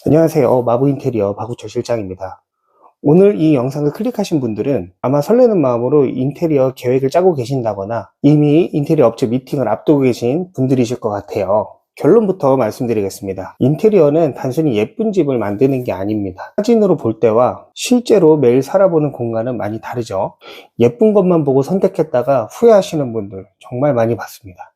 안녕하세요. 마부인테리어 박우철 실장입니다. 오늘 이 영상을 클릭하신 분들은 아마 설레는 마음으로 인테리어 계획을 짜고 계신다거나 이미 인테리어 업체 미팅을 앞두고 계신 분들이실 것 같아요. 결론부터 말씀드리겠습니다. 인테리어는 단순히 예쁜 집을 만드는 게 아닙니다. 사진으로 볼 때와 실제로 매일 살아보는 공간은 많이 다르죠. 예쁜 것만 보고 선택했다가 후회하시는 분들 정말 많이 봤습니다.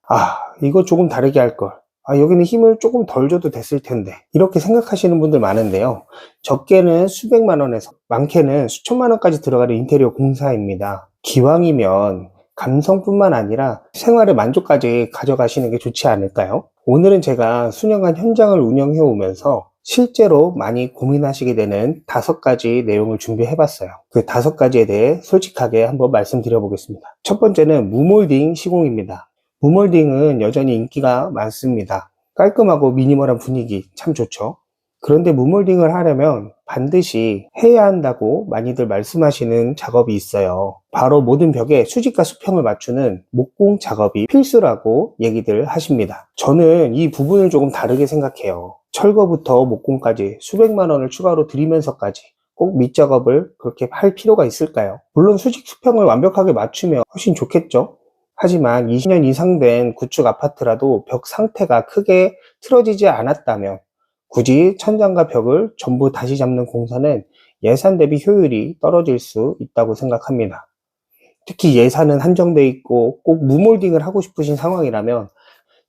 이거 조금 다르게 할 걸. 여기는 힘을 조금 덜 줘도 됐을 텐데, 이렇게 생각하시는 분들 많은데요. 적게는 수백만 원에서 많게는 수천만 원까지 들어가는 인테리어 공사입니다. 기왕이면 감성뿐만 아니라 생활의 만족까지 가져가시는 게 좋지 않을까요? 오늘은 제가 수년간 현장을 운영해 오면서 실제로 많이 고민하시게 되는 5가지 내용을 준비해 봤어요. 그 5가지에 대해 솔직하게 한번 말씀드려 보겠습니다. 첫 번째는 무몰딩 시공입니다. 무몰딩은 여전히 인기가 많습니다. 깔끔하고 미니멀한 분위기 참 좋죠. 그런데 무몰딩을 하려면 반드시 해야 한다고 많이들 말씀하시는 작업이 있어요. 바로 모든 벽에 수직과 수평을 맞추는 목공 작업이 필수라고 얘기들 하십니다. 저는 이 부분을 조금 다르게 생각해요. 철거부터 목공까지 수백만 원을 추가로 들이면서까지 꼭 밑작업을 그렇게 할 필요가 있을까요? 물론 수직 수평을 완벽하게 맞추면 훨씬 좋겠죠. 하지만 20년 이상 된 구축 아파트라도 벽 상태가 크게 틀어지지 않았다면 굳이 천장과 벽을 전부 다시 잡는 공사는 예산 대비 효율이 떨어질 수 있다고 생각합니다. 특히 예산은 한정돼 있고 꼭 무몰딩을 하고 싶으신 상황이라면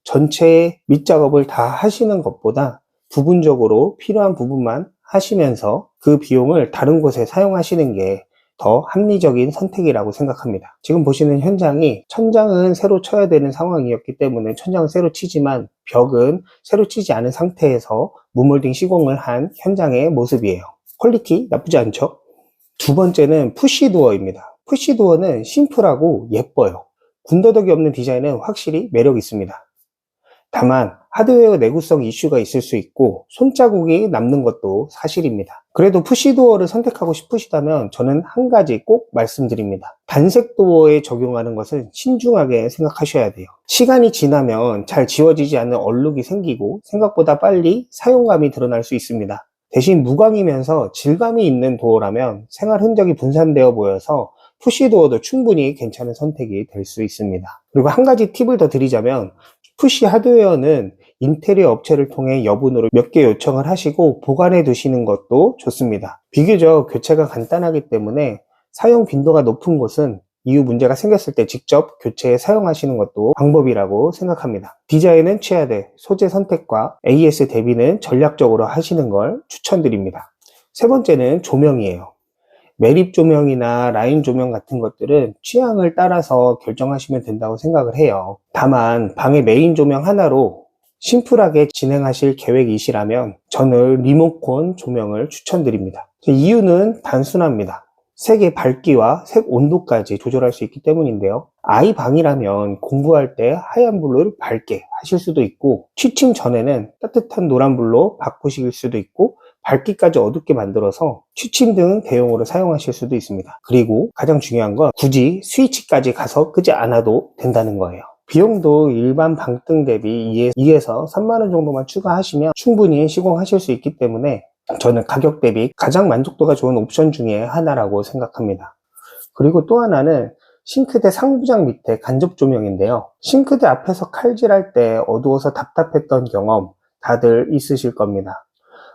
전체 밑작업을 다 하시는 것보다 부분적으로 필요한 부분만 하시면서 그 비용을 다른 곳에 사용하시는 게 더 합리적인 선택이라고 생각합니다. 지금 보시는 현장이 천장은 새로 쳐야 되는 상황이었기 때문에 천장은 새로 치지만 벽은 새로 치지 않은 상태에서 무몰딩 시공을 한 현장의 모습이에요. 퀄리티 나쁘지 않죠? 두 번째는 푸시도어입니다. 푸시도어는 심플하고 예뻐요. 군더더기 없는 디자인은 확실히 매력 있습니다. 다만 하드웨어 내구성 이슈가 있을 수 있고 손자국이 남는 것도 사실입니다. 그래도 푸시도어를 선택하고 싶으시다면 저는 한 가지 꼭 말씀드립니다. 단색 도어에 적용하는 것은 신중하게 생각하셔야 돼요. 시간이 지나면 잘 지워지지 않는 얼룩이 생기고 생각보다 빨리 사용감이 드러날 수 있습니다. 대신 무광이면서 질감이 있는 도어라면 생활 흔적이 분산되어 보여서 푸시도어도 충분히 괜찮은 선택이 될 수 있습니다. 그리고 한 가지 팁을 더 드리자면 푸시 하드웨어는 인테리어 업체를 통해 여분으로 몇 개 요청을 하시고 보관해 두시는 것도 좋습니다. 비교적 교체가 간단하기 때문에 사용 빈도가 높은 곳은 이후 문제가 생겼을 때 직접 교체에 사용하시는 것도 방법이라고 생각합니다. 디자인은 취하되 소재 선택과 AS 대비는 전략적으로 하시는 걸 추천드립니다. 세 번째는 조명이에요. 매립 조명이나 라인 조명 같은 것들은 취향을 따라서 결정하시면 된다고 생각을 해요. 다만 방의 메인 조명 하나로 심플하게 진행하실 계획이시라면 저는 리모컨 조명을 추천드립니다. 이유는 단순합니다. 색의 밝기와 색 온도까지 조절할 수 있기 때문인데요. 아이 방이라면 공부할 때 하얀 불을 밝게 하실 수도 있고 취침 전에는 따뜻한 노란불로 바꾸실 수도 있고 밝기까지 어둡게 만들어서 취침등 대용으로 사용하실 수도 있습니다. 그리고 가장 중요한 건 굳이 스위치까지 가서 끄지 않아도 된다는 거예요. 비용도 일반 방등 대비 2에서 3만원 정도만 추가하시면 충분히 시공하실 수 있기 때문에 저는 가격 대비 가장 만족도가 좋은 옵션 중에 하나라고 생각합니다. 그리고 또 하나는 싱크대 상부장 밑에 간접 조명인데요. 싱크대 앞에서 칼질할 때 어두워서 답답했던 경험 다들 있으실 겁니다.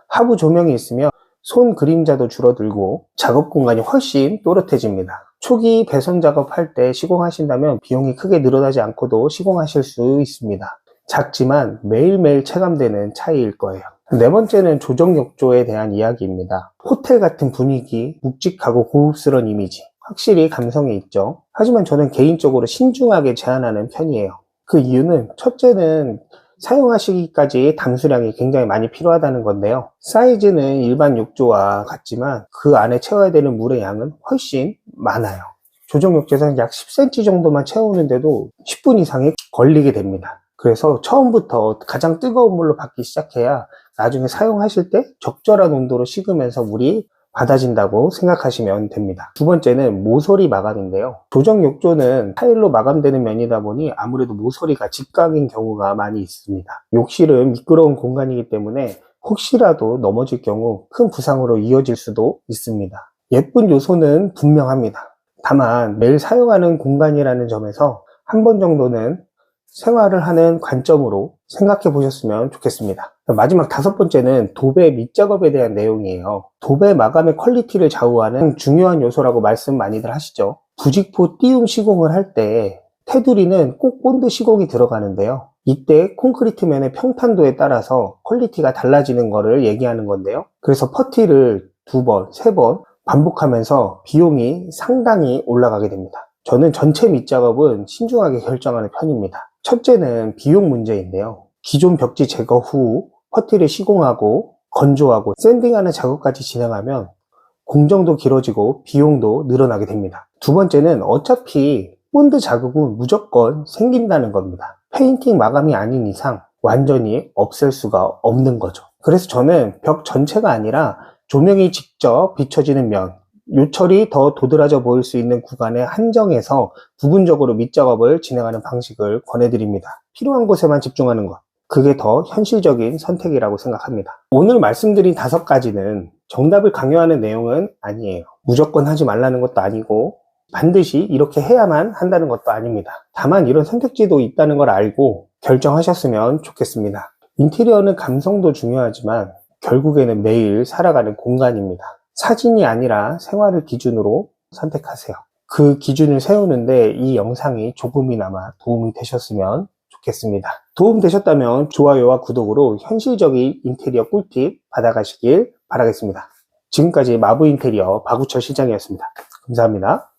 하부 조명이 있으면 손 그림자도 줄어들고 작업 공간이 훨씬 또렷해집니다. 초기 배선 작업할 때 시공하신다면 비용이 크게 늘어나지 않고도 시공하실 수 있습니다. 작지만 매일매일 체감되는 차이일 거예요. 네 번째는 조정 욕조에 대한 이야기입니다. 호텔 같은 분위기, 묵직하고 고급스러운 이미지, 확실히 감성이 있죠. 하지만 저는 개인적으로 신중하게 제한하는 편이에요. 그 이유는 첫째는 사용하시기까지 담수량이 굉장히 많이 필요하다는 건데요. 사이즈는 일반 욕조와 같지만 그 안에 채워야 되는 물의 양은 훨씬 많아요. 조정 욕조에서는 약 10cm 정도만 채우는데도 10분 이상이 걸리게 됩니다. 그래서 처음부터 가장 뜨거운 물로 받기 시작해야 나중에 사용하실 때 적절한 온도로 식으면서 물이 받아진다고 생각하시면 됩니다. 두 번째는 모서리 마감인데요. 조정 욕조는 타일로 마감되는 면이다 보니 아무래도 모서리가 직각인 경우가 많이 있습니다. 욕실은 미끄러운 공간이기 때문에 혹시라도 넘어질 경우 큰 부상으로 이어질 수도 있습니다. 예쁜 요소는 분명합니다. 다만 매일 사용하는 공간이라는 점에서 한 번 정도는 생활을 하는 관점으로 생각해 보셨으면 좋겠습니다. 마지막 5번째는 도배 밑작업에 대한 내용이에요. 도배 마감의 퀄리티를 좌우하는 중요한 요소라고 말씀 많이들 하시죠. 부직포 띄움 시공을 할 때 테두리는 꼭 본드 시공이 들어가는데요. 이때 콘크리트면의 평탄도에 따라서 퀄리티가 달라지는 것을 얘기하는 건데요. 그래서 퍼티를 2번, 3번 반복하면서 비용이 상당히 올라가게 됩니다. 저는 전체 밑작업은 신중하게 결정하는 편입니다. 첫째는 비용 문제인데요. 기존 벽지 제거 후 퍼티를 시공하고 건조하고 샌딩하는 작업까지 진행하면 공정도 길어지고 비용도 늘어나게 됩니다. 두 번째는 어차피 본드 자국은 무조건 생긴다는 겁니다. 페인팅 마감이 아닌 이상 완전히 없앨 수가 없는 거죠. 그래서 저는 벽 전체가 아니라 조명이 직접 비춰지는 면, 요철이 더 도드라져 보일 수 있는 구간에 한정해서 부분적으로 밑작업을 진행하는 방식을 권해드립니다. 필요한 곳에만 집중하는 것, 그게 더 현실적인 선택이라고 생각합니다. 오늘 말씀드린 5가지는 정답을 강요하는 내용은 아니에요. 무조건 하지 말라는 것도 아니고 반드시 이렇게 해야만 한다는 것도 아닙니다. 다만 이런 선택지도 있다는 걸 알고 결정하셨으면 좋겠습니다. 인테리어는 감성도 중요하지만 결국에는 매일 살아가는 공간입니다. 사진이 아니라 생활을 기준으로 선택하세요. 그 기준을 세우는데 이 영상이 조금이나마 도움이 되셨으면 좋겠습니다. 도움 되셨다면 좋아요와 구독으로 현실적인 인테리어 꿀팁 받아가시길 바라겠습니다. 지금까지 마부 인테리어 박우철 실장이었습니다. 감사합니다.